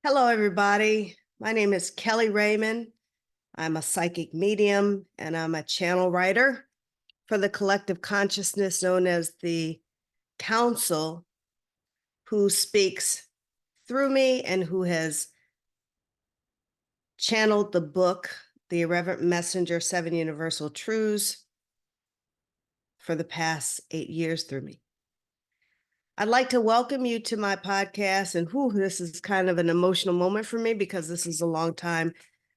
Hello, everybody. My name is Keli Raymond. I'm a psychic medium and I'm a channel writer for the collective consciousness known as the Council, who speaks through me and who has channeled the book, The Irreverent Messenger, 7 Universal Truths, for the past 8 years through me. I'd like to welcome you to my podcast, and this is kind of an emotional moment for me because this is a long time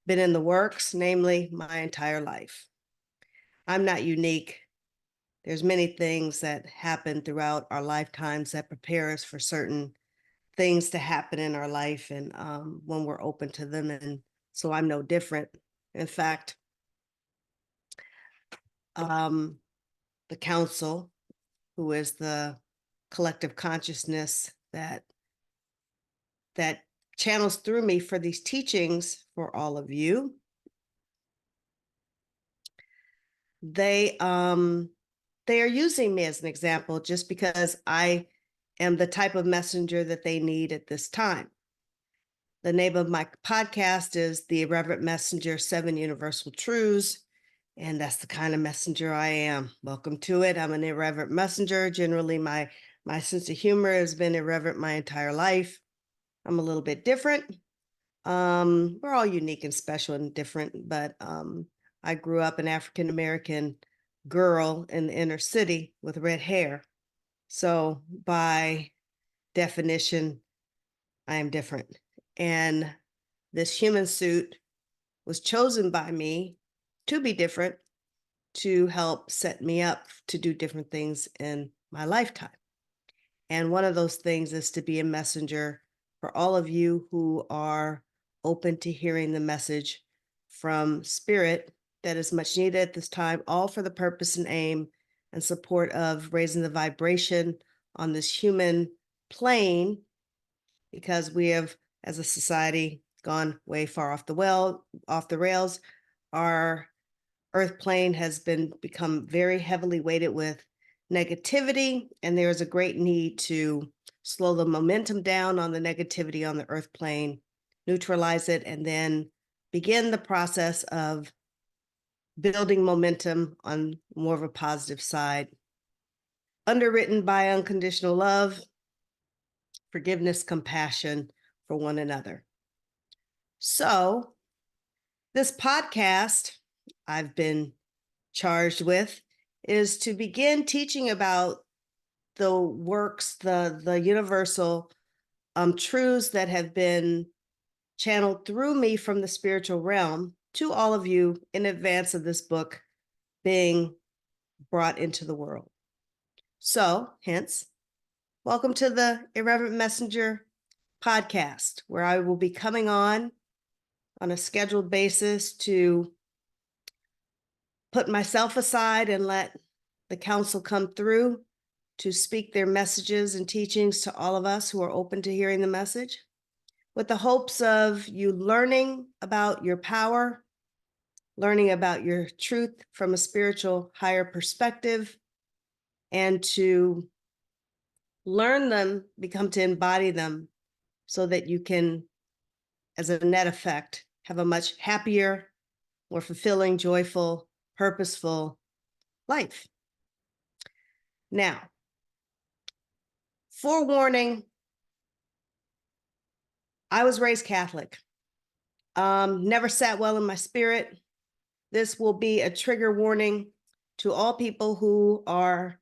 been in the works, namely my entire life. I'm not unique. There's many things that happen throughout our lifetimes that prepare us for certain things to happen in our life, and when we're open to them, and so I'm no different. In fact, the council, who is the collective consciousness that channels through me for these teachings for all of you, they are using me as an example just because I am the type of messenger that they need at this time. The name of my podcast is The Irreverent Messenger, 7 Universal Truths, and that's the kind of messenger I am. Welcome to it. I'm an irreverent messenger. Generally, my sense of humor has been irreverent my entire life. I'm a little bit different. We're all unique and special and different, but I grew up an African-American girl in the inner city with red hair. So by definition, I am different. And this human suit was chosen by me to be different, to help set me up to do different things in my lifetime. And one of those things is to be a messenger for all of you who are open to hearing the message from spirit that is much needed at this time, all for the purpose and aim and support of raising the vibration on this human plane, because we have, as a society, gone way far off the rails. Our earth plane has become very heavily weighted with negativity, and there is a great need to slow the momentum down on the negativity on the earth plane, neutralize it, and then begin the process of building momentum on more of a positive side. Underwritten by unconditional love, forgiveness, compassion for one another. So this podcast I've been charged with is to begin teaching about the works, the universal truths that have been channeled through me from the spiritual realm to all of you in advance of this book being brought into the world. So, hence, welcome to the Irreverent Messenger podcast, where I will be coming on a scheduled basis to put myself aside and let the council come through to speak their messages and teachings to all of us who are open to hearing the message, with the hopes of you learning about your power, learning about your truth from a spiritual higher perspective, and to learn them, become to embody them, so that you can, as a net effect, have a much happier, more fulfilling, joyful, purposeful life. Now, forewarning, I was raised Catholic. Never sat well in my spirit. This will be a trigger warning to all people who are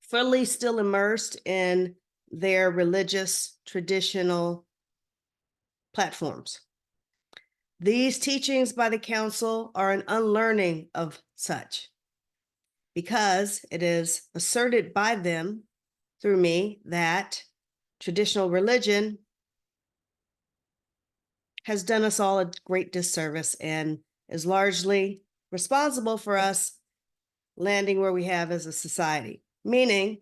fully still immersed in their religious, traditional platforms. These teachings by the council are an unlearning of such, because it is asserted by them through me that traditional religion has done us all a great disservice and is largely responsible for us landing where we have as a society, meaning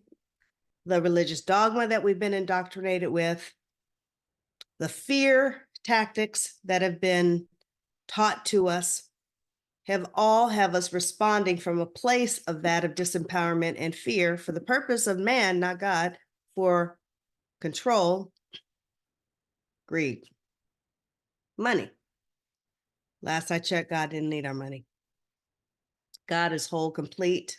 the religious dogma that we've been indoctrinated with, the fear tactics that have been taught to us, have us responding from a place of disempowerment and fear for the purpose of man, not God, for control, greed, money. Last I checked, God didn't need our money. God is whole, complete,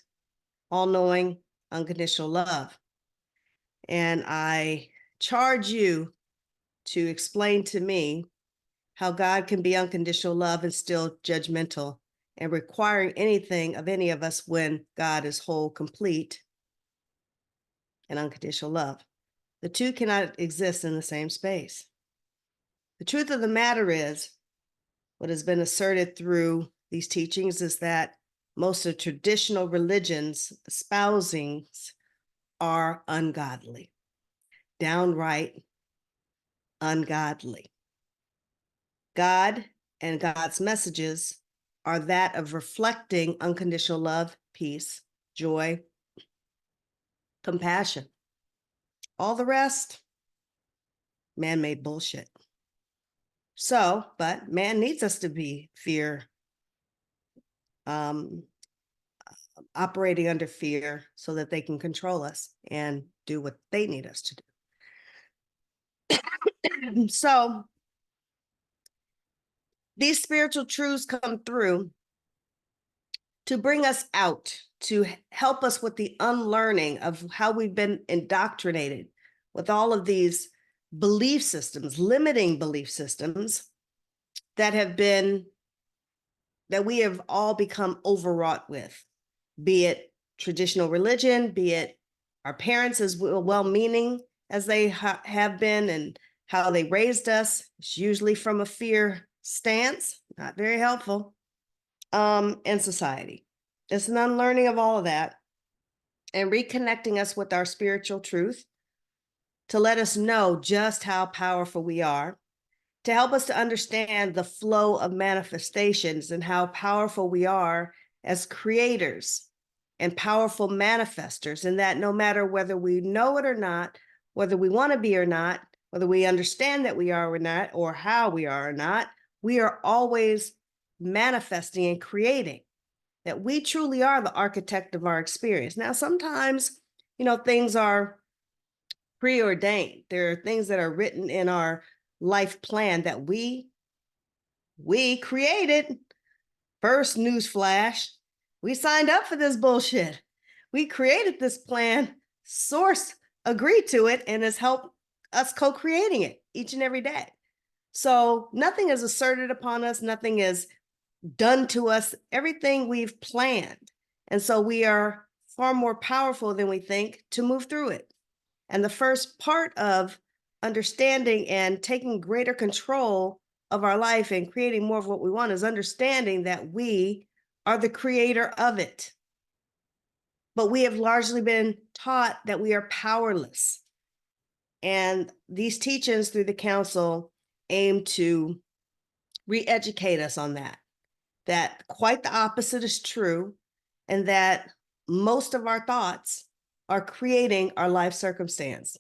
all-knowing, unconditional love. And I charge you to explain to me how God can be unconditional love and still judgmental and requiring anything of any of us when God is whole, complete, and unconditional love. The two cannot exist in the same space. The truth of the matter is, what has been asserted through these teachings is that most of traditional religions' espousings are ungodly, downright ungodly. God and God's messages are that of reflecting unconditional love, peace, joy, compassion. All the rest, man-made bullshit. So, but man needs us to be operating under fear so that they can control us and do what they need us to do. So these spiritual truths come through to bring us out, to help us with the unlearning of how we've been indoctrinated with all of these belief systems, limiting belief systems that we have all become overwrought with, be it traditional religion, be it our parents as well-meaning as they have been and how they raised us. It's usually from a fear stance, not very helpful, and society. It's an unlearning of all of that and reconnecting us with our spiritual truth to let us know just how powerful we are, to help us to understand the flow of manifestations and how powerful we are as creators and powerful manifestors, and that no matter whether we know it or not, whether we want to be or not, whether we understand that we are or not, or how we are or not, we are always manifesting and creating, that we truly are the architect of our experience. Now, sometimes, things are preordained. There are things that are written in our life plan that we created. First, news flash, we signed up for this bullshit. We created this plan, source agreed to it, and has helped us co-creating it each and every day. So nothing is asserted upon us, nothing is done to us, everything we've planned. And so we are far more powerful than we think to move through it. And the first part of understanding and taking greater control of our life and creating more of what we want is understanding that we are the creator of it. But we have largely been taught that we are powerless. And these teachings through the council aim to re-educate us on that quite the opposite is true, and that most of our thoughts are creating our life circumstance.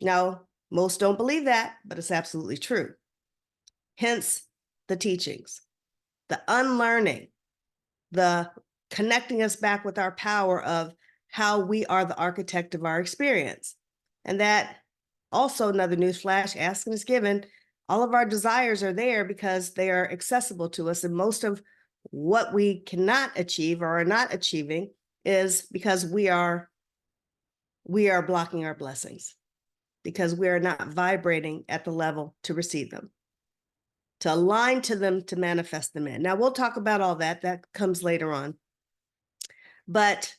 Now, most don't believe that, but it's absolutely true. Hence the teachings, the unlearning, the connecting us back with our power of how we are the architect of our experience. And that also, another newsflash, asking is given. All of our desires are there because they are accessible to us. And most of what we cannot achieve or are not achieving is because we are blocking our blessings, because we are not vibrating at the level to receive them, to align to them, to manifest them in. Now, we'll talk about all that. That comes later on. But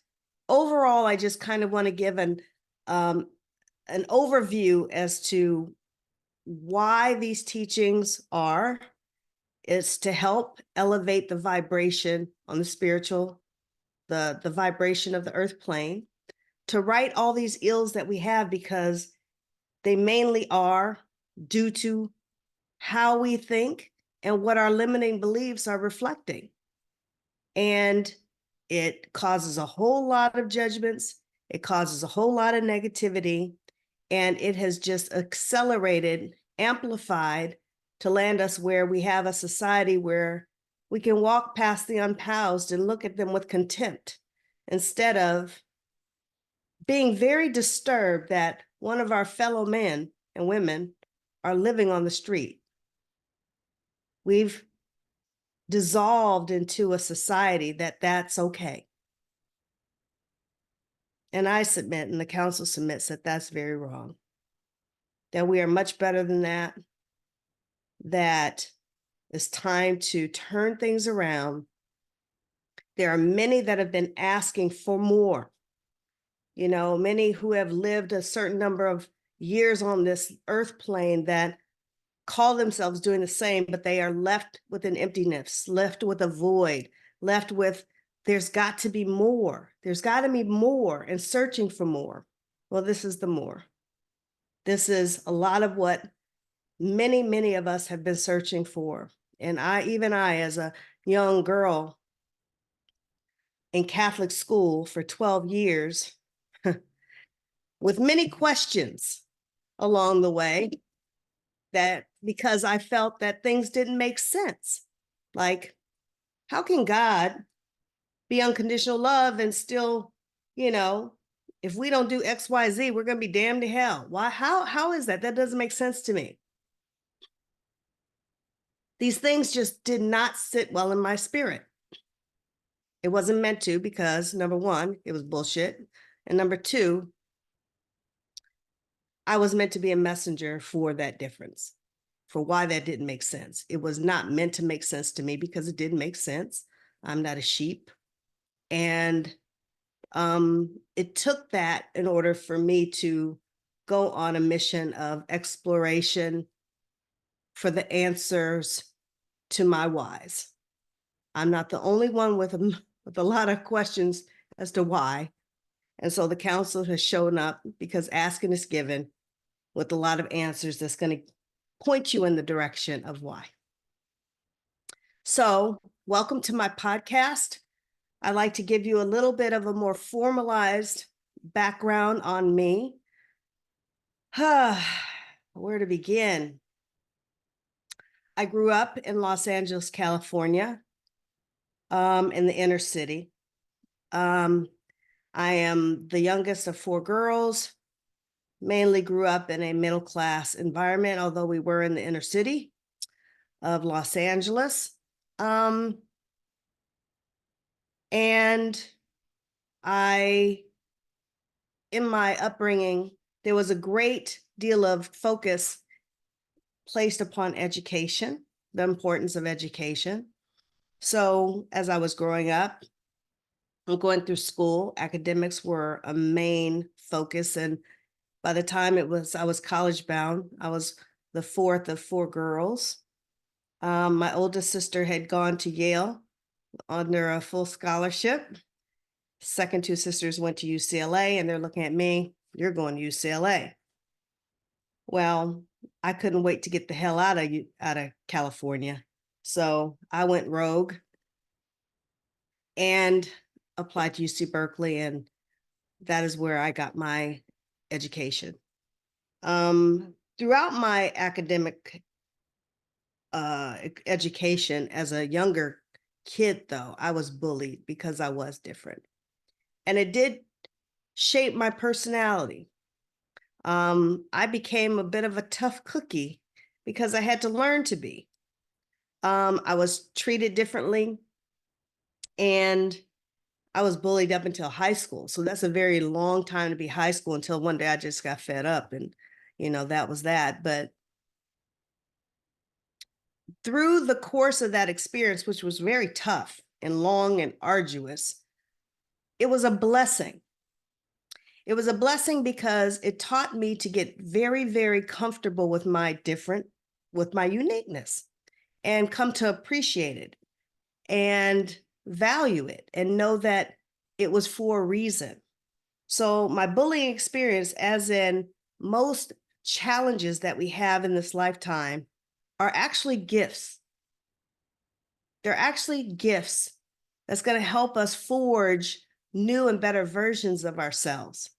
overall, I just kind of want to give an overview as to why these teachings is to help elevate the vibration on the spiritual, the vibration of the earth plane, to right all these ills that we have, because they mainly are due to how we think and what our limiting beliefs are reflecting. And it causes a whole lot of judgments. It causes a whole lot of negativity. And it has just accelerated, amplified to land us where we have a society where we can walk past the unhoused and look at them with contempt, instead of being very disturbed that one of our fellow men and women are living on the street. We've dissolved into a society that's okay. And I submit, and the council submits, that that's very wrong. That we are much better than that. That it's time to turn things around. There are many that have been asking for more. You know, many who have lived a certain number of years on this earth plane that call themselves doing the same, but they are left with an emptiness, left with a void, left with, there's got to be more. There's got to be more, and searching for more. Well, this is the more. This is a lot of what many, many of us have been searching for. And even I, as a young girl in Catholic school for 12 years, with many questions along the way, that because I felt that things didn't make sense. Like, how can God be unconditional love and still, if we don't do X, Y, Z, we're going to be damned to hell? Why? How is that? That doesn't make sense to me. These things just did not sit well in my spirit. It wasn't meant to, because number one, it was bullshit. And number two, I was meant to be a messenger for that difference, for why that didn't make sense. It was not meant to make sense to me because it didn't make sense. I'm not a sheep. And it took that in order for me to go on a mission of exploration for the answers to my whys. I'm not the only one with a lot of questions as to why. And so the council has shown up, because asking is given, with a lot of answers that's going to point you in the direction of why. So welcome to my podcast. I'd like to give you a little bit of a more formalized background on me. Where to begin? I grew up in Los Angeles, California, in the inner city. I am the youngest of 4 girls, mainly grew up in a middle-class environment, although we were in the inner city of Los Angeles. And in my upbringing, there was a great deal of focus placed upon education, the importance of education. So as I was growing up and going through school, academics were a main focus. And by the time I was college bound, I was the 4th of 4 girls. My oldest sister had gone to Yale under a full scholarship. Second 2 sisters went to UCLA, and they're looking at me, you're going to UCLA. Well, I couldn't wait to get the hell out of California. So I went rogue and applied to UC Berkeley, and that is where I got my education. Throughout my academic education as a younger kid, though, I was bullied because I was different. And it did shape my personality. I became a bit of a tough cookie because I had to learn to be. I was treated differently, and I was bullied up until high school. So that's a very long time to be high school, until one day I just got fed up, and, that was that. But through the course of that experience, which was very tough and long and arduous, it was a blessing. It was a blessing because it taught me to get very, very comfortable with my uniqueness, and come to appreciate it and value it, and know that it was for a reason. So my bullying experience, as in most challenges that we have in this lifetime, are actually gifts. They're actually gifts that's going to help us forge new and better versions of ourselves.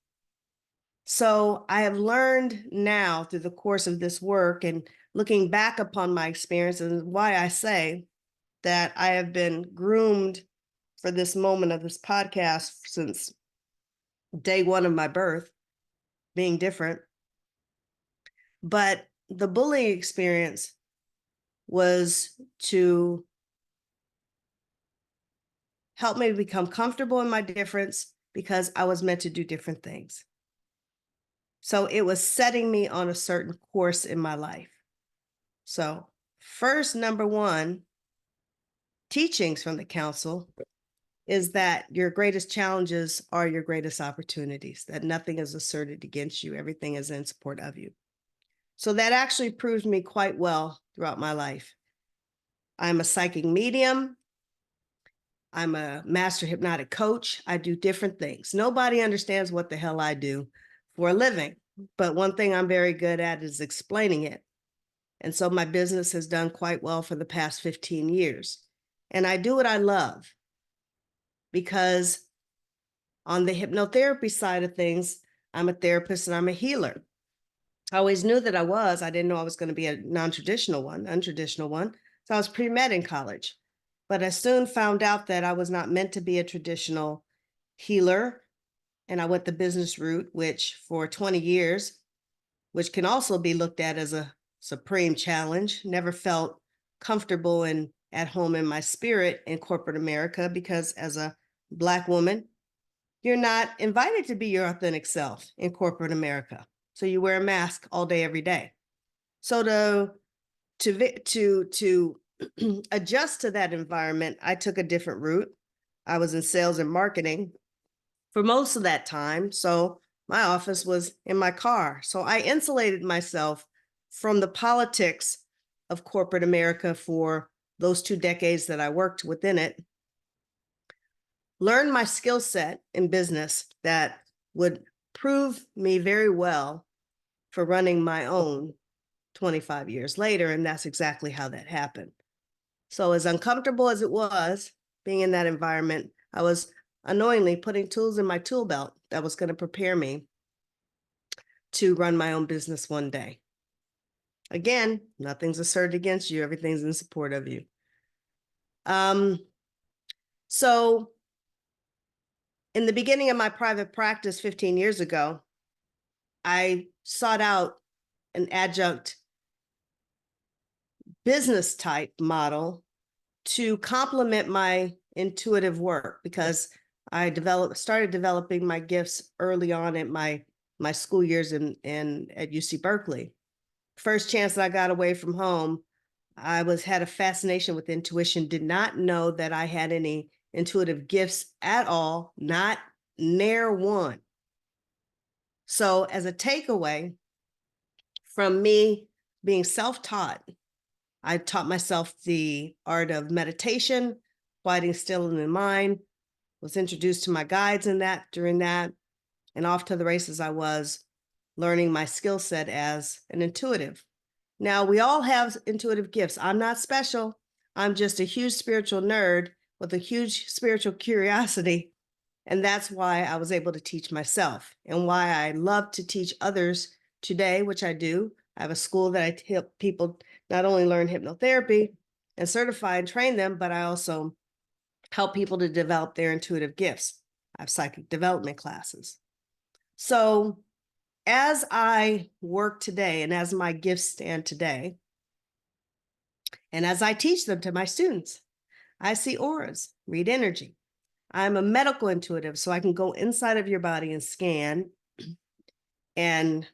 So I have learned now, through the course of this work and looking back upon my experience, and why I say that I have been groomed for this moment of this podcast since day one of my birth, being different. But the bullying experience was to help me become comfortable in my difference because I was meant to do different things. So it was setting me on a certain course in my life. So first, number one, teachings from the council is that your greatest challenges are your greatest opportunities, that nothing is asserted against you, everything is in support of you. So that actually proved me quite well throughout my life. I'm a psychic medium. I'm a master hypnotic coach. I do different things. Nobody understands what the hell I do for a living, but one thing I'm very good at is explaining it. And so my business has done quite well for the past 15 years. And I do what I love because on the hypnotherapy side of things, I'm a therapist and I'm a healer. I always knew that I was. I didn't know I was going to be a non-traditional one, untraditional one. So I was pre-med in college. But I soon found out that I was not meant to be a traditional healer. And I went the business route, which for 20 years, which can also be looked at as a supreme challenge, never felt comfortable and at home in my spirit in corporate America, because as a Black woman, you're not invited to be your authentic self in corporate America. So you wear a mask all day, every day. So to adjust to that environment, I took a different route. I was in sales and marketing for most of that time. So my office was in my car. So I insulated myself from the politics of corporate America for those 2 decades that I worked within it. Learned my skill set in business that would prove me very well for running my own 25 years later. And that's exactly how that happened. So as uncomfortable as it was being in that environment, I was unknowingly putting tools in my tool belt that was going to prepare me to run my own business one day. Again, nothing's asserted against you. Everything's in support of you. So in the beginning of my private practice 15 years ago, I sought out an adjunct business type model to complement my intuitive work, because I started developing my gifts early on at my school years at UC Berkeley. First chance that I got away from home, I had a fascination with intuition, did not know that I had any intuitive gifts at all, not near one. So as a takeaway from me being self-taught, I taught myself the art of meditation, quieting still in the mind, was introduced to my guides during that, and off to the races I was, learning my skill set as an intuitive. Now, we all have intuitive gifts. I'm not special. I'm just a huge spiritual nerd with a huge spiritual curiosity. And that's why I was able to teach myself, and why I love to teach others today, which I do. I have a school that I help people not only learn hypnotherapy and certify and train them, but I also help people to develop their intuitive gifts. I have psychic development classes. So as I work today, and as my gifts stand today, and as I teach them to my students, I see auras, read energy. I'm a medical intuitive, so I can go inside of your body and scan and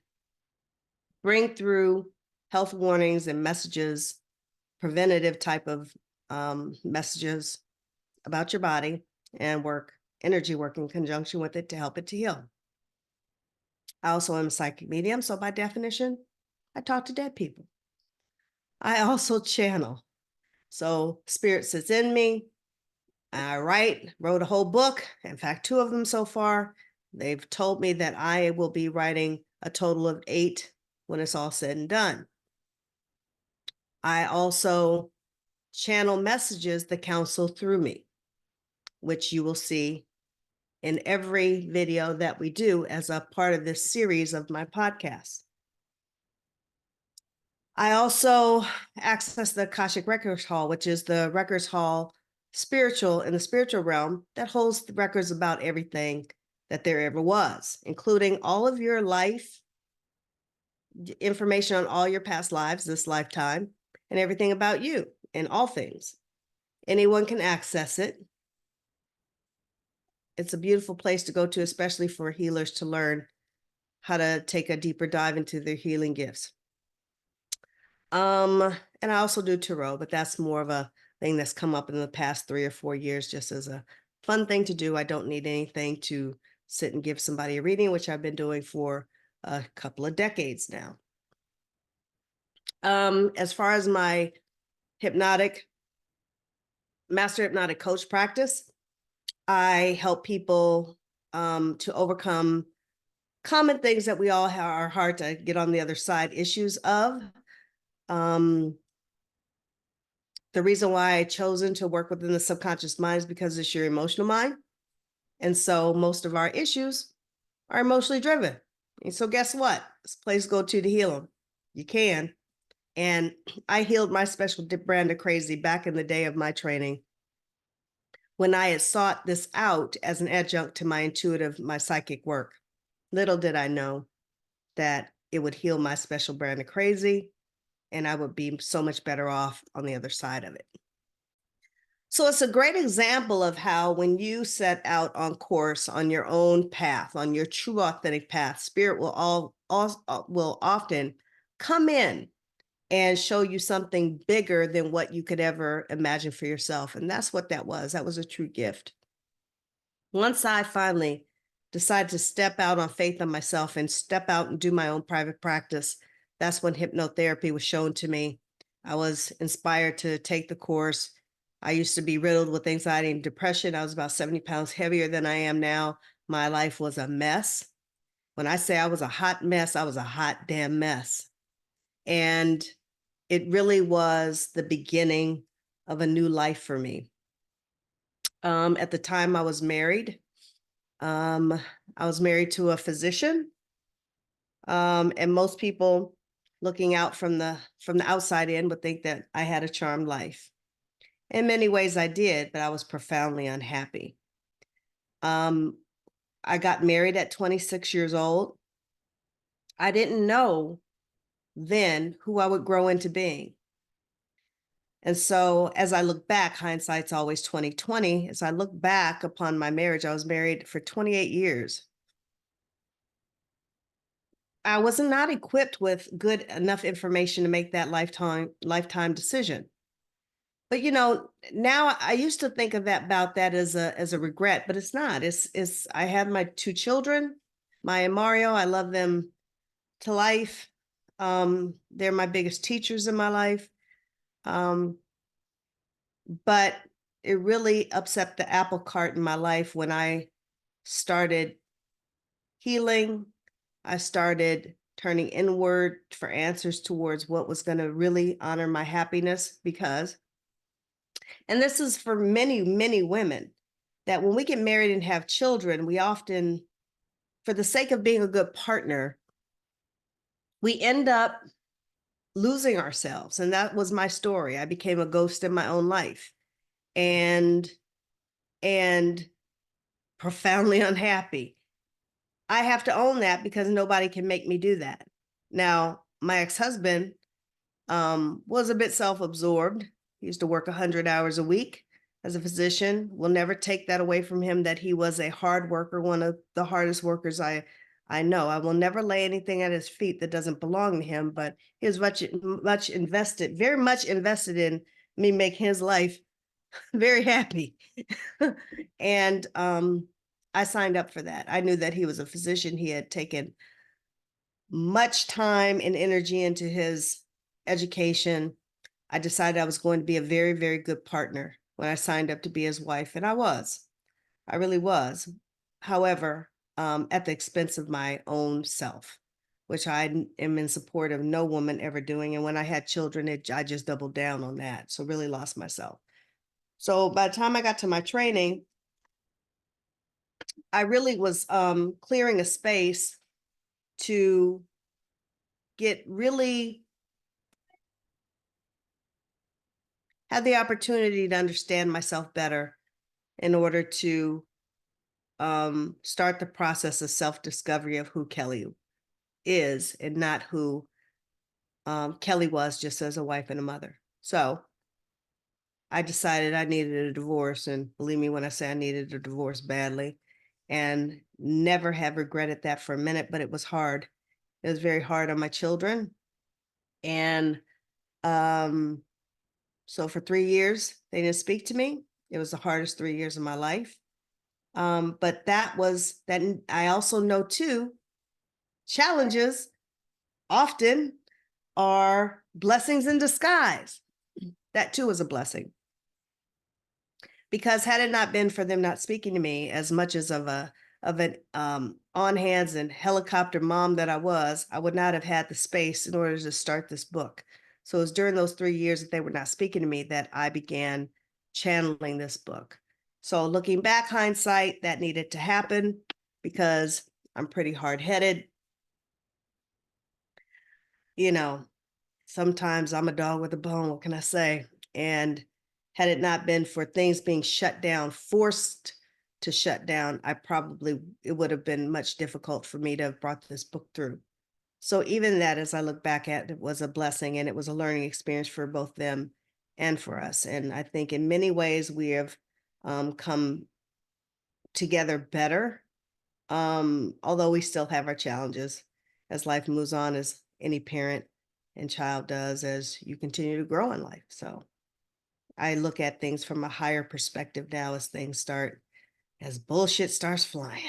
bring through health warnings and messages, preventative type of messages about your body, and energy work in conjunction with it to help it to heal. I also am a psychic medium, so by definition, I talk to dead people. I also channel. So spirit sits in me. I wrote a whole book. In fact, 2 of them so far. They've told me that I will be writing a total of 8 when it's all said and done. I also channel messages the council through me, which you will see in every video that we do as a part of this series of my podcast. I also access the Akashic Records Hall, which is the records hall in the spiritual realm that holds the records about everything that there ever was, including all of your life information on all your past lives, this lifetime, and everything about you and all things. Anyone can access it. It's a beautiful place to go to, especially for healers, to learn how to take a deeper dive into their healing gifts. And I also do tarot, but that's more of a thing that's come up in the past 3 or 4 years, just as a fun thing to do. I don't need anything to sit and give somebody a reading, which I've been doing for a couple of decades now. As far as my master hypnotic coach practice, I help people to overcome common things that we all are hard to get on the other side issues of. The reason why I chosen to work within the subconscious mind is because it's your emotional mind. And so most of our issues are emotionally driven. And so guess what? It's a place to go to heal them. You can. And I healed my special brand of crazy back in the day of my training, when I had sought this out as an adjunct to my intuitive, my psychic work. Little did I know that it would heal my special brand of crazy, and I would be so much better off on the other side of it. So it's a great example of how, when you set out on course, on your own path, on your true authentic path, spirit will often come in and show you something bigger than what you could ever imagine for yourself. And that's what that was. That was a true gift. Once I finally decided to step out on faith on myself and step out and do my own private practice, that's when hypnotherapy was shown to me. I was inspired to take the course. I used to be riddled with anxiety and depression. I was about 70 pounds heavier than I am now. My life was a mess. When I say I was a hot mess, I was a hot damn mess. And it really was the beginning of a new life for me. At the time I was married. I was married to a physician. And most people looking out from the outside in would think that I had a charmed life. In many ways I did, but I was profoundly unhappy. I got married at 26 years old. I didn't know then who I would grow into being. And so as I look back, hindsight's always 20/20. As I look back upon my marriage, I was married for 28 years. I was not equipped with good enough information to make that lifetime decision. But now I used to think of about that as a regret, but it's not. It's I have my 2 children, Maya and Mario. I love them to life. They're my biggest teachers in my life. But it really upset the apple cart in my life when I started healing. I started turning inward for answers towards what was going to really honor my happiness, because, and this is for many, many women, that when we get married and have children, we often, for the sake of being a good partner, we end up losing ourselves. And that was my story. I became a ghost in my own life and profoundly unhappy. I have to own that because nobody can make me do that. Now, my ex-husband was a bit self-absorbed. He used to work 100 hours a week as a physician. We'll never take that away from him, that he was a hard worker, one of the hardest workers I know. I will never lay anything at his feet that doesn't belong to him, but he was very much invested in me making his life very happy. And I signed up for that. I knew that he was a physician. He had taken much time and energy into his education. I decided I was going to be a very, very good partner when I signed up to be his wife. And I was. I really was. However, at the expense of my own self, which I am in support of no woman ever doing. And when I had children, I just doubled down on that. So really lost myself. So by the time I got to my training, I really was clearing a space to have the opportunity to understand myself better in order to start the process of self-discovery of who Keli is and not who Keli was just as a wife and a mother. So I decided I needed a divorce, and believe me when I say I needed a divorce badly, and never have regretted that for a minute, but it was hard. It was very hard on my children. And so for 3 years, they didn't speak to me. It was the hardest 3 years of my life. But that was that. I also know too, challenges often are blessings in disguise. That too is a blessing. Because had it not been for them not speaking to me as much as of an on hands and helicopter mom that I was, I would not have had the space in order to start this book. So it was during those 3 years that they were not speaking to me that I began channeling this book. So looking back, hindsight, that needed to happen because I'm pretty hard-headed. You know, sometimes I'm a dog with a bone, what can I say? And had it not been for things being shut down, forced to shut down, it would have been much difficult for me to have brought this book through. So even that, as I look back at it, was a blessing, and it was a learning experience for both them and for us. And I think in many ways we have come together better, although we still have our challenges as life moves on, as any parent and child does, as you continue to grow in life. So I look at things from a higher perspective now as bullshit starts flying.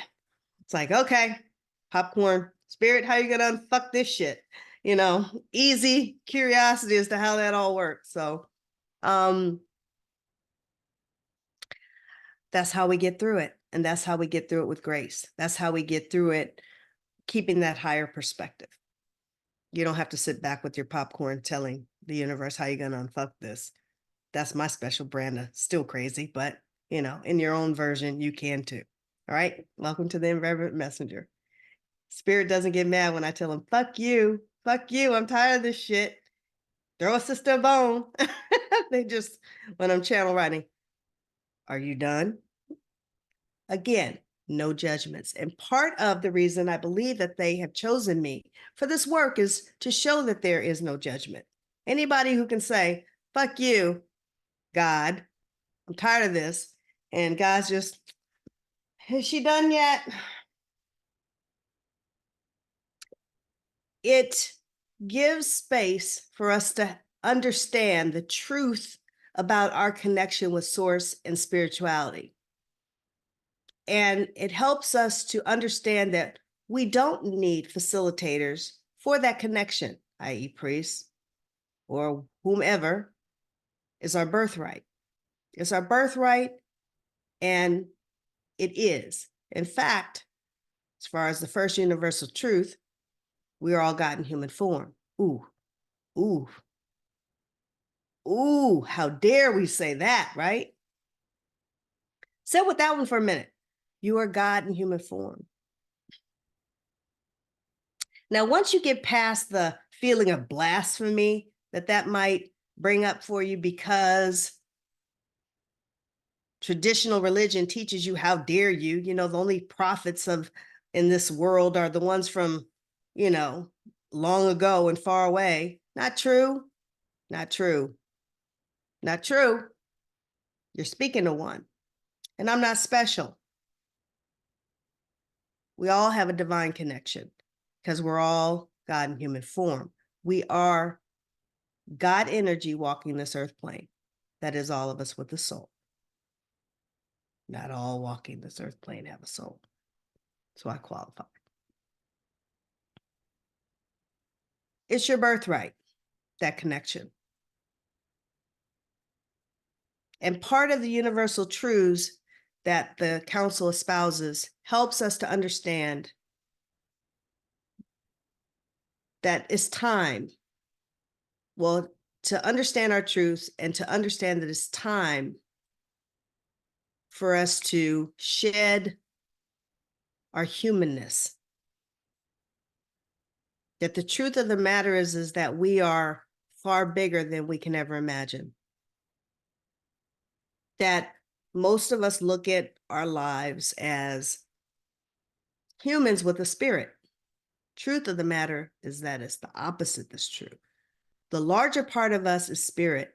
It's like, okay, popcorn, spirit, how you gonna unfuck this shit? Easy curiosity as to how that all works. So that's how we get through it. And that's how we get through it with grace. That's how we get through it, keeping that higher perspective. You don't have to sit back with your popcorn telling the universe how you're gonna unfuck this. That's my special brand of still crazy, but in your own version, you can too. All right. Welcome to the Irreverent Messenger. Spirit doesn't get mad when I tell him, fuck you, I'm tired of this shit. Throw a sister a bone. They just, when I'm channel writing, are you done? Again, no judgments. And part of the reason I believe that they have chosen me for this work is to show that there is no judgment. Anybody who can say, fuck you, God, I'm tired of this. And God's just, is she done yet? It gives space for us to understand the truth about our connection with source and spirituality. And it helps us to understand that we don't need facilitators for that connection, i.e. priests or whomever, is our birthright. It's our birthright, and it is. In fact, as far as the first universal truth, we are all God in human form. Ooh, ooh, ooh, how dare we say that, right? Sit with that one for a minute. You are God in human form. Now, once you get past the feeling of blasphemy that might bring up for you because traditional religion teaches you, how dare you, the only prophets in this world are the ones from, long ago and far away. Not true, not true, not true. You're speaking to one, and I'm not special. We all have a divine connection because we're all God in human form. We are God energy walking this earth plane. That is all of us with a soul. Not all walking this earth plane have a soul. So I qualify. It's your birthright, that connection. And part of the universal truths that the council espouses helps us to understand that it's time, well, to understand our truths and to understand that it's time for us to shed our humanness. That the truth of the matter is that we are far bigger than we can ever imagine. That most of us look at our lives as humans with a spirit, Truth of the matter is that it's the opposite that's true. The larger part of us is spirit,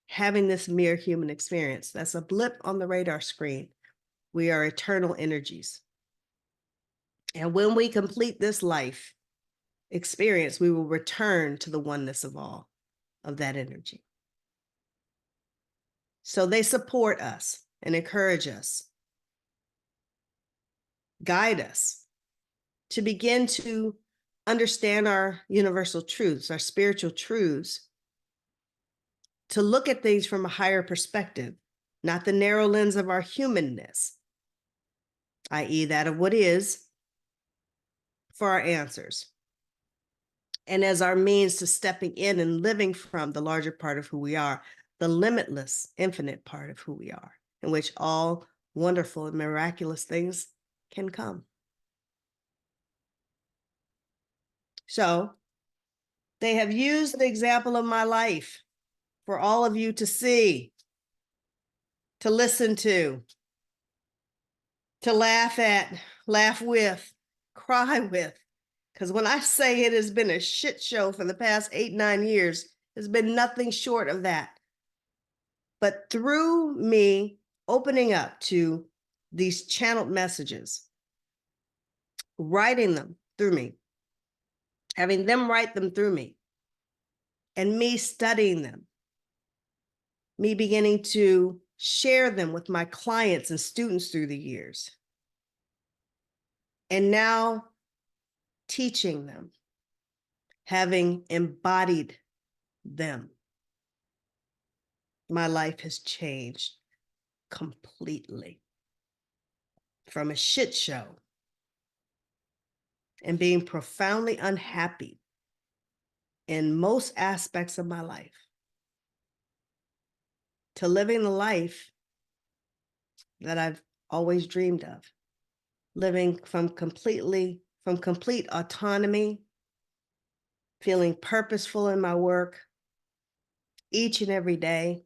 having this mere human experience. That's a blip on the radar screen. We are eternal energies. And when we complete this life experience, we will return to the oneness of all of that energy. So they support us and encourage us, guide us to begin to understand our universal truths, our spiritual truths, to look at things from a higher perspective, not the narrow lens of our humanness, i.e., that of what is, for our answers, and as our means to stepping in and living from the larger part of who we are, the limitless, infinite part of who we are, in which all wonderful and miraculous things can come. So they have used the example of my life for all of you to see, to listen to laugh at, laugh with, cry with. Because when I say it has been a shit show for the past 8-9 years, it's been nothing short of that. But through me opening up to these channeled messages, writing them through me, having them write them through me, and me studying them, me beginning to share them with my clients and students through the years, and now teaching them, having embodied them, my life has changed completely. From a shit show and being profoundly unhappy in most aspects of my life to living the life that I've always dreamed of, living from complete autonomy, feeling purposeful in my work each and every day,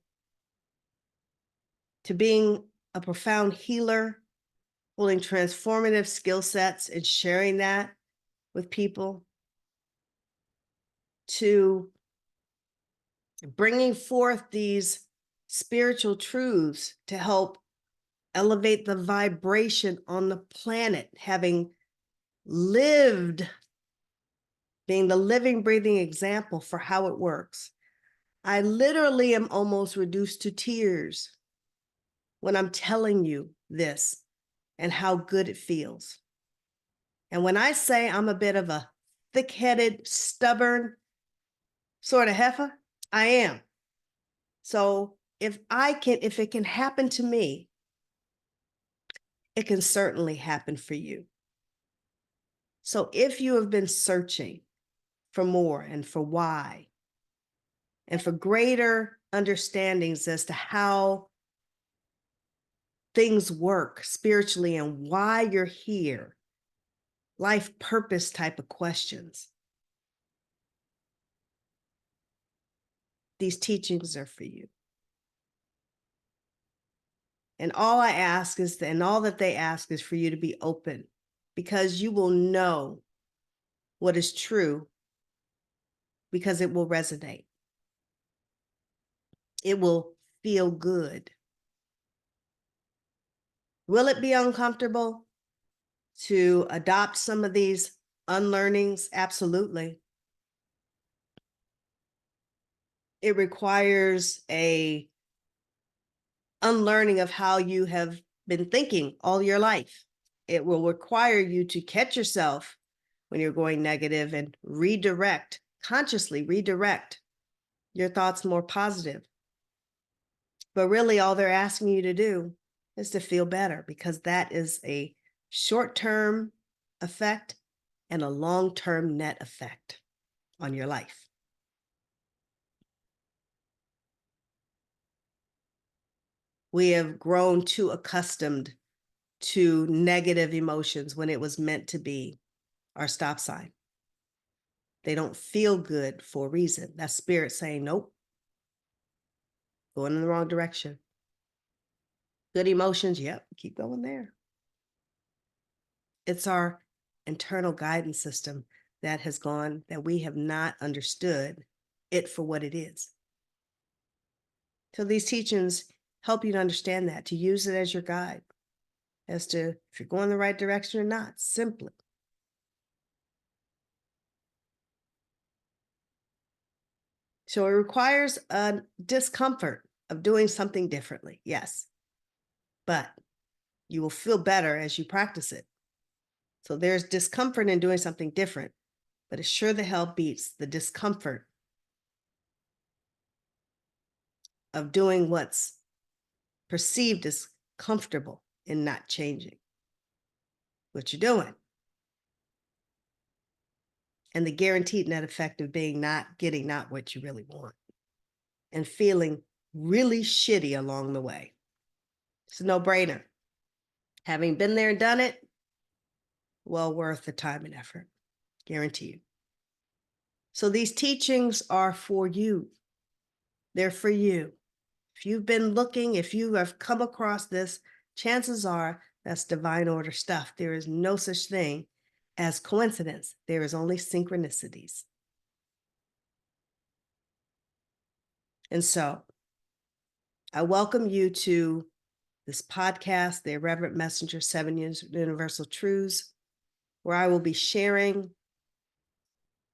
to being a profound healer, holding transformative skill sets and sharing that with people, to bringing forth these spiritual truths to help elevate the vibration on the planet, having lived, being the living, breathing example for how it works. I literally am almost reduced to tears when I'm telling you this and how good it feels. And when I say I'm a bit of a thick-headed, stubborn sort of heifer, I am. So if it can happen to me, it can certainly happen for you. So if you have been searching for more and for why, and for greater understandings as to how things work spiritually and why you're here, life purpose type of questions, these teachings are for you. And all I ask is, and all that they ask is for you to be open, because you will know what is true, because it will resonate. It will feel good. Will it be uncomfortable to adopt some of these unlearnings? Absolutely. It requires a unlearning of how you have been thinking all your life. It will require you to catch yourself when you're going negative and consciously redirect your thoughts more positive. But really all they're asking you to do is to feel better, because that is a short-term effect and a long-term net effect on your life. We have grown too accustomed to negative emotions when it was meant to be our stop sign. They don't feel good for a reason. That's spirit saying, nope, going in the wrong direction. Good emotions, yep, keep going there. It's our internal guidance system that has gone, that we have not understood it for what it is. So these teachings help you to understand that, to use it as your guide, as to if you're going the right direction or not, simply. So it requires a discomfort of doing something differently, yes, but you will feel better as you practice it. So there's discomfort in doing something different, but it sure the hell beats the discomfort of doing what's perceived as comfortable and not changing what you're doing. And the guaranteed net effect of being not getting not what you really want and feeling really shitty along the way. It's a no-brainer. Having been there and done it, well worth the time and effort, guarantee you. So these teachings are for you. They're for you. If you've been looking, if you have come across this, chances are that's divine order stuff. There is no such thing as coincidence. There is only synchronicities. And so I welcome you to this podcast, the Irreverent Messenger 7 Universal Truths, where I will be sharing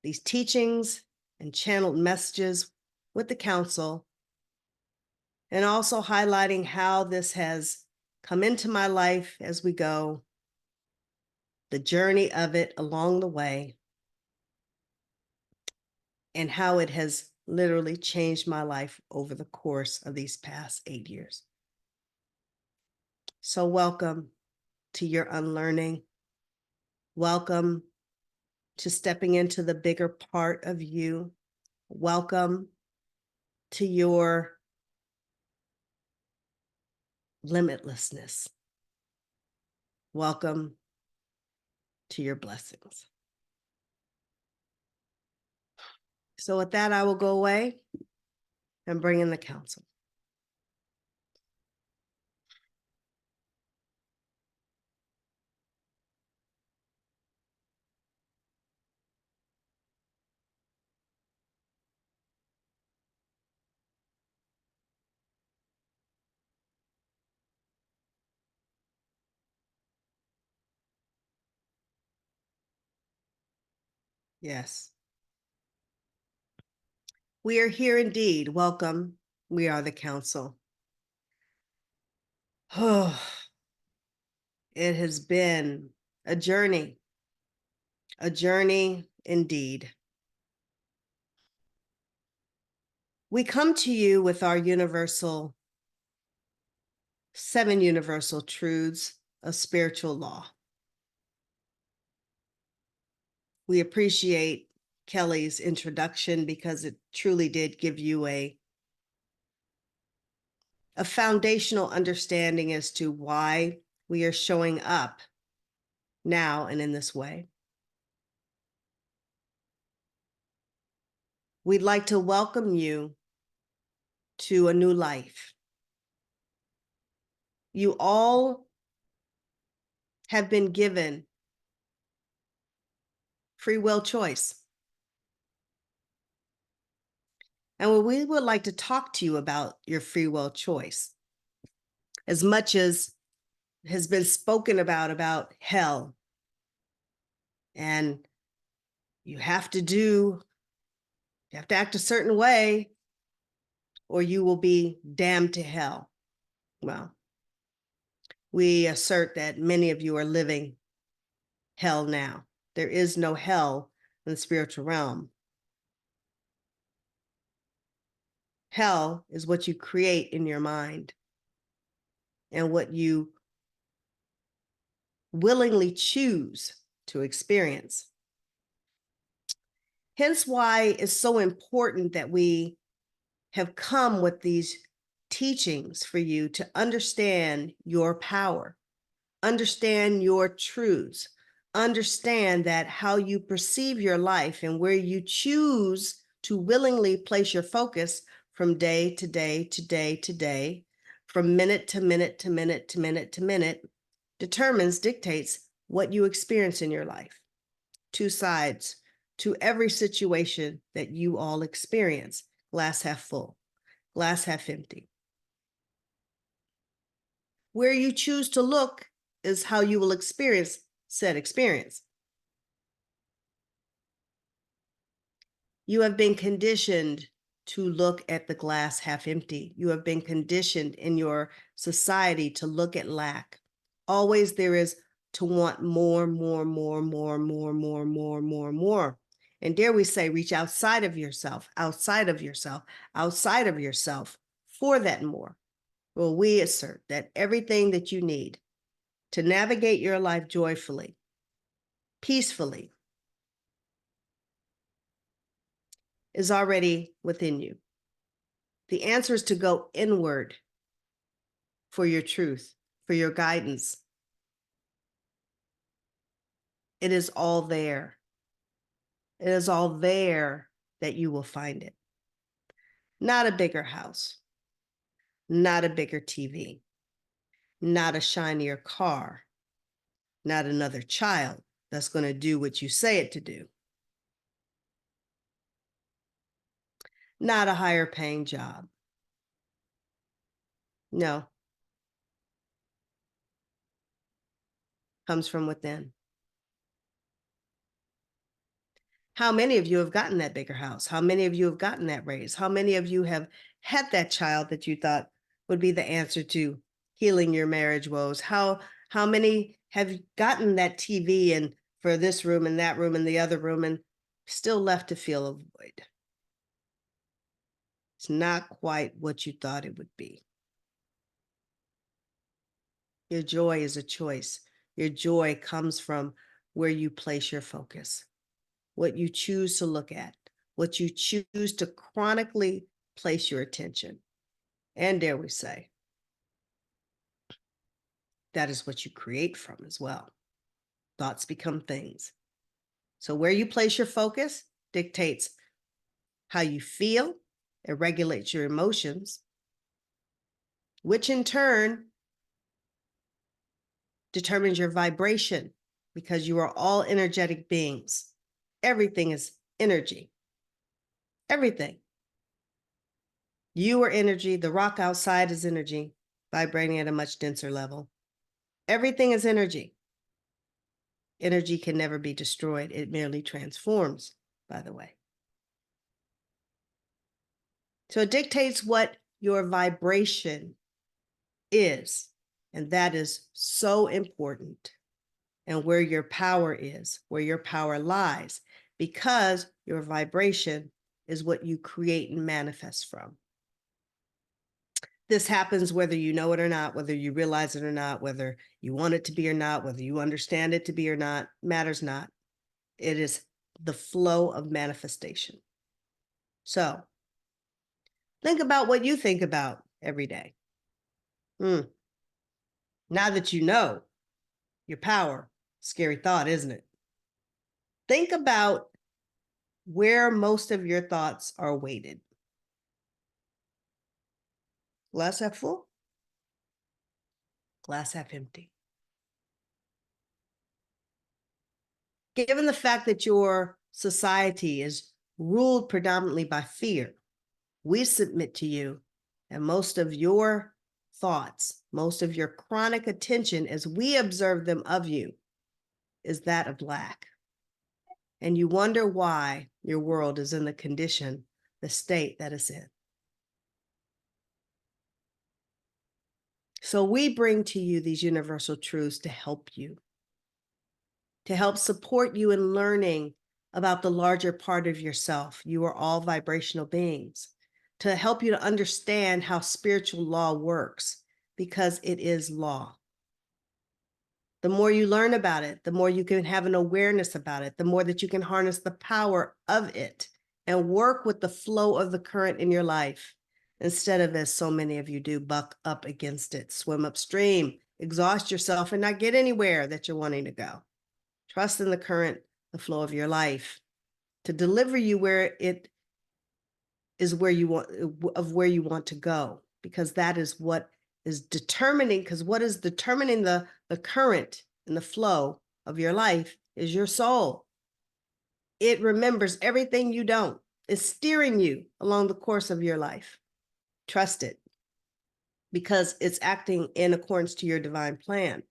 these teachings and channeled messages with the council, and also highlighting how this has come into my life as we go, the journey of it along the way, and how it has literally changed my life over the course of these past 8 years. So welcome to your unlearning. Welcome to stepping into the bigger part of you. Welcome to your limitlessness. Welcome to your blessings. So with that, I will go away and bring in the council. Yes. We are here indeed. Welcome. We are the council. Oh, it has been a journey indeed. We come to you with our 7 universal truths of spiritual law. We appreciate Keli's introduction because it truly did give you a foundational understanding as to why we are showing up now and in this way. We'd like to welcome you to a new life. You all have been given free will choice. And we would like to talk to you about your free will choice. As much as has been spoken about hell, and you have to act a certain way or you will be damned to hell. Well, we assert that many of you are living hell now. There is no hell in the spiritual realm. Hell is what you create in your mind and what you willingly choose to experience. Hence why it's so important that we have come with these teachings for you to understand your power, understand your truths, understand that how you perceive your life and where you choose to willingly place your focus from day to day to day to day, from minute to minute to minute to minute to minute, dictates what you experience in your life. Two sides to every situation that you all experience. Glass half full, glass half empty. Where you choose to look is how you will experience said experience. You have been conditioned to look at the glass half empty. You have been conditioned in your society to look at lack. Always there is to want more, more, more, more, more, more, more, more, more. And dare we say, reach outside of yourself, outside of yourself, outside of yourself for that more. Well, we assert that everything that you need to navigate your life joyfully, peacefully, is already within you. The answer is to go inward for your truth, for your guidance. It is all there. It is all there that you will find it. Not a bigger house, not a bigger TV, not a shinier car, not another child that's going to do what you say it to do, not a higher paying job. No, comes from within. How many of you have gotten that bigger house? How many of you have gotten that raise? How many of you have had that child that you thought would be the answer to healing your marriage woes? How many have gotten that TV and for this room and that room and the other room and still left to feel a void? It's not quite what you thought it would be. Your joy is a choice. Your joy comes from where you place your focus, what you choose to look at, what you choose to chronically place your attention. And dare we say, that is what you create from as well. Thoughts become things. So where you place your focus dictates how you feel. It regulates your emotions, which in turn determines your vibration, because you are all energetic beings. Everything is energy. Everything. You are energy. The rock outside is energy, vibrating at a much denser level. Everything is energy. Energy can never be destroyed. It merely transforms, by the way. So it dictates what your vibration is. And that is so important. And where your power is, where your power lies, because your vibration is what you create and manifest from. This happens whether you know it or not, whether you realize it or not, whether you want it to be or not, whether you understand it to be or not, matters not. It is the flow of manifestation. So think about what you think about every day. Now that you know your power, scary thought, isn't it? Think about where most of your thoughts are weighted. Glass half full, glass half empty. Given the fact that your society is ruled predominantly by fear, we submit to you that most of your thoughts, most of your chronic attention as we observe them of you, is that of lack. And you wonder why your world is in the condition, the state that it's in. So we bring to you these universal truths to help you, to help support you in learning about the larger part of yourself. You are all vibrational beings. To help you to understand how spiritual law works, because it is law. The more you learn about it, the more you can have an awareness about it, the more that you can harness the power of it and work with the flow of the current in your life, instead of, as so many of you do, buck up against it, swim upstream, exhaust yourself, and not get anywhere that you're wanting to go. Trust in the current, the flow of your life, to deliver you where it is, where you want to go, because that is what is determining, because what is determining the current and the flow of your life is your soul. It remembers everything you don't. It's steering you along the course of your life. Trust it, because it's acting in accordance to your divine plan,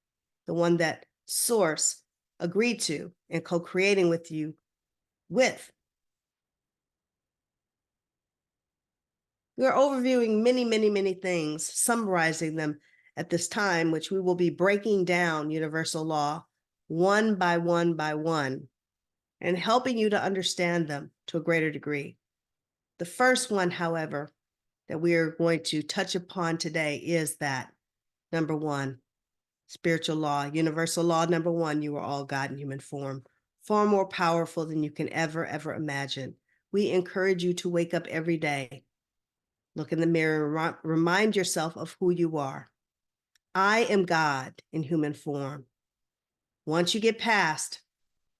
the one that Source agreed to and co-creating with you with. We're overviewing many, many, many things, summarizing them at this time, which we will be breaking down universal law one by one, and helping you to understand them to a greater degree. The first one, however, that we are going to touch upon today is that number one, spiritual law, universal law number one, you are all God in human form, far more powerful than you can ever imagine. We encourage you to wake up every day, look in the mirror, remind yourself of who you are. I am God in human form. Once you get past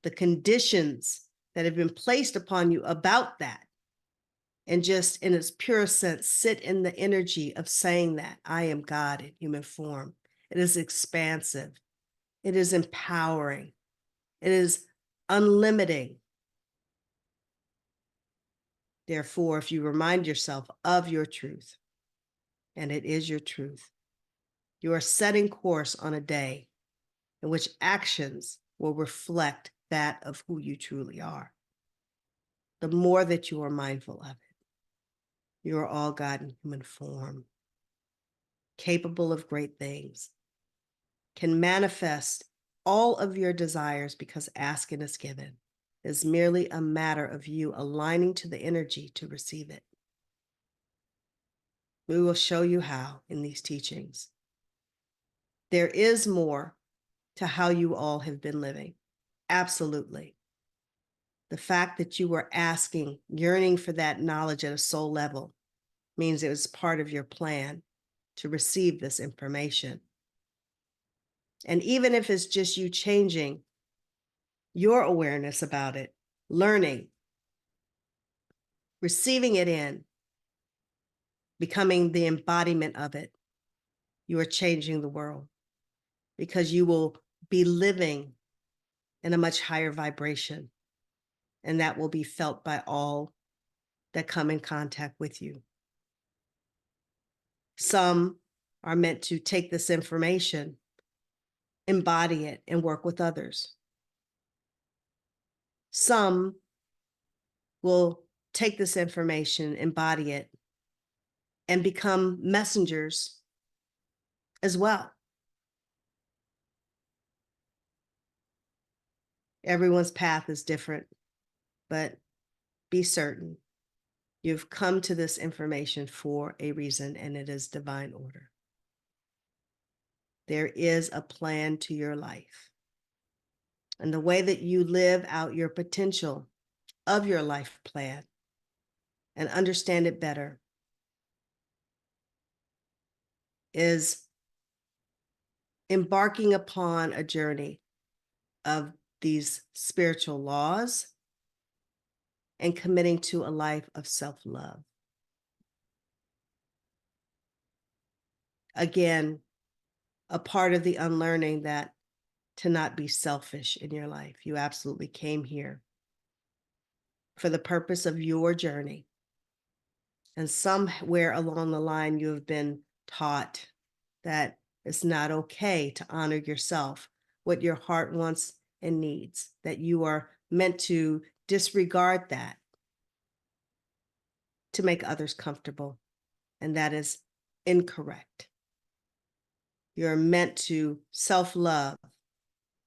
the conditions that have been placed upon you about that, and just in its purest sense, sit in the energy of saying that I am God in human form. It is expansive. It is empowering. It is unlimiting. Therefore, if you remind yourself of your truth, and it is your truth, you are setting course on a day in which actions will reflect that of who you truly are. The more that you are mindful of it, you are all God in human form, capable of great things, can manifest all of your desires because asking is given. It's merely a matter of you aligning to the energy to receive it. We will show you how in these teachings. There is more to how you all have been living. Absolutely. The fact that you were asking, yearning for that knowledge at a soul level means it was part of your plan to receive this information. And even if it's just you changing your awareness about it, learning, receiving it in, becoming the embodiment of it, you are changing the world, because you will be living in a much higher vibration, and that will be felt by all that come in contact with you. Some are meant to take this information, embody it, and work with others. Some will take this information, embody it, and become messengers as well. Everyone's path is different, but be certain you've come to this information for a reason, and it is divine order. There is a plan to your life. And the way that you live out your potential of your life plan and understand it better is embarking upon a journey of these spiritual laws and committing to a life of self-love. Again, a part of the unlearning that to not be selfish in your life. You absolutely came here for the purpose of your journey. And somewhere along the line, you have been taught that it's not okay to honor yourself, what your heart wants and needs, that you are meant to disregard that to make others comfortable. And that is incorrect. You're meant to self-love,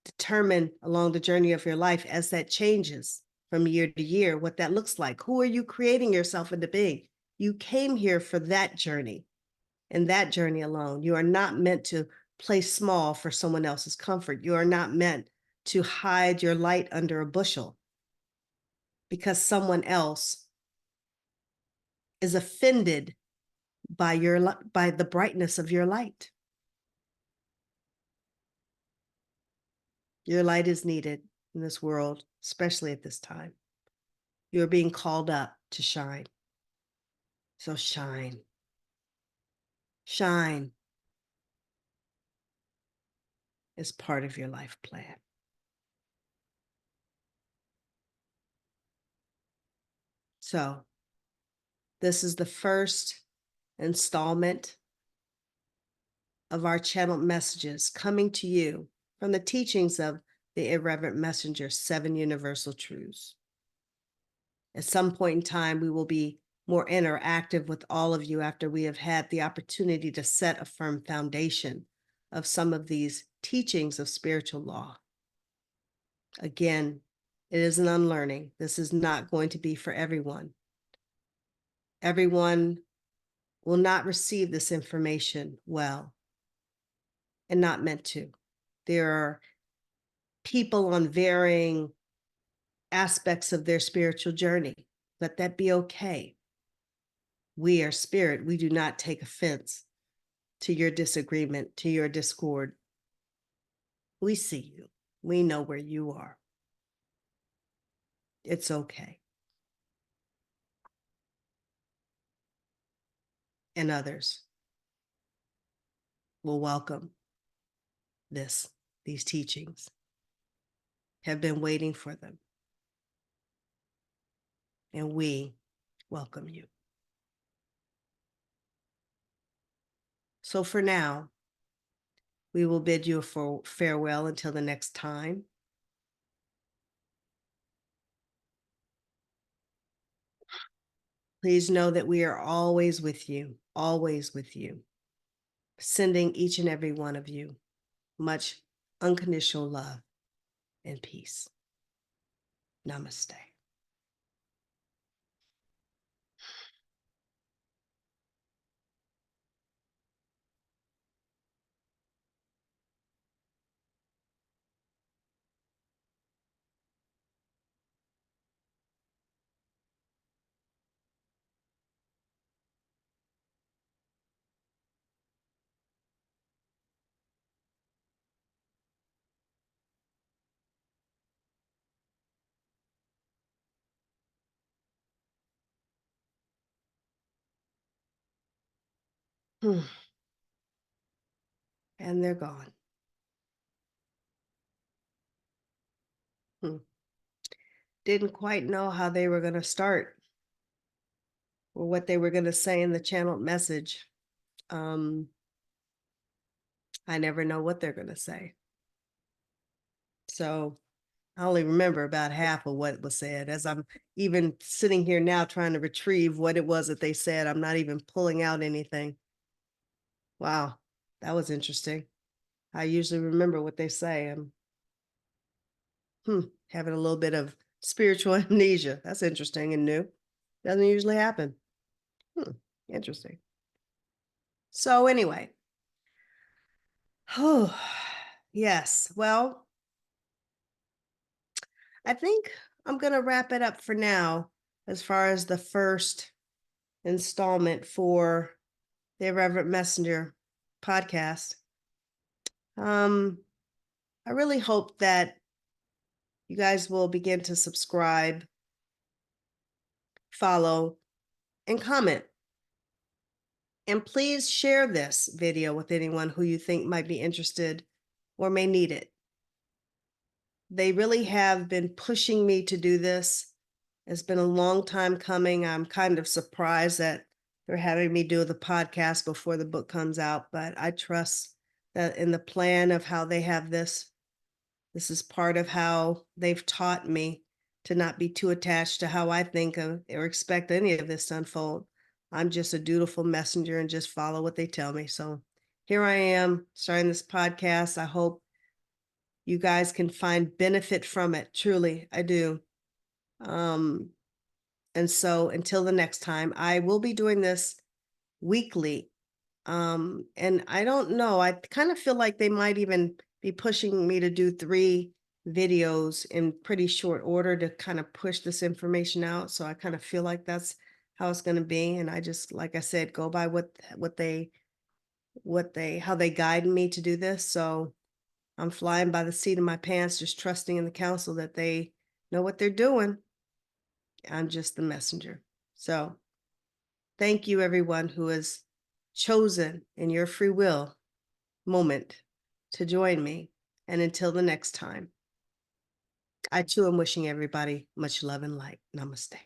determine along the journey of your life as that changes from year to year, what that looks like. Who are you creating yourself into being? You came here for that journey and that journey alone. You are not meant to play small for someone else's comfort. You are not meant to hide your light under a bushel because someone else is offended by the brightness of your light. Your light is needed in this world, especially at this time. You're being called up to shine. So shine. Shine is part of your life plan. So this is the first installment of our channeled messages coming to you from the teachings of the Irreverent Messenger, 7 Universal Truths. At some point in time, we will be more interactive with all of you after we have had the opportunity to set a firm foundation of some of these teachings of spiritual law. Again, it is an unlearning. This is not going to be for everyone. Everyone will not receive this information well and not meant to. There are people on varying aspects of their spiritual journey. Let that be okay. We are spirit. We do not take offense to your disagreement, to your discord. We see you. We know where you are. It's okay. And others will welcome these teachings, have been waiting for them. And we welcome you. So for now, we will bid you a farewell until the next time. Please know that we are always with you, sending each and every one of you much unconditional love and peace. Namaste. And they're gone. Didn't quite know how they were going to start or what they were going to say in the channeled message. I never know what they're going to say. So I only remember about half of what was said. As I'm even sitting here now trying to retrieve what it was that they said, I'm not even pulling out anything. Wow, that was interesting. I usually remember what they say. I'm having a little bit of spiritual amnesia. That's interesting and new. Doesn't usually happen. Interesting. So anyway, yes, well, I think I'm going to wrap it up for now as far as the first installment for the Irreverent Messenger podcast. I really hope that you guys will begin to subscribe, follow, and comment. And please share this video with anyone who you think might be interested or may need it. They really have been pushing me to do this. It's been a long time coming. I'm kind of surprised that they're having me do the podcast before the book comes out, but I trust that in the plan of how they have this is part of how they've taught me to not be too attached to how I think of or expect any of this to unfold. I'm just a dutiful messenger and just follow what they tell me. So here I am starting this podcast. I hope you guys can find benefit from it. Truly, I do. And so until the next time, I will be doing this weekly. And I don't know, I kind of feel like they might even be pushing me to do 3 videos in pretty short order to kind of push this information out. So I kind of feel like that's how it's going to be. And I just, like I said, go by how they guide me to do this. So I'm flying by the seat of my pants, just trusting in the council that they know what they're doing. I'm just the messenger. So thank you, everyone who has chosen in your free will moment to join me. And until the next time, I too am wishing everybody much love and light. Namaste.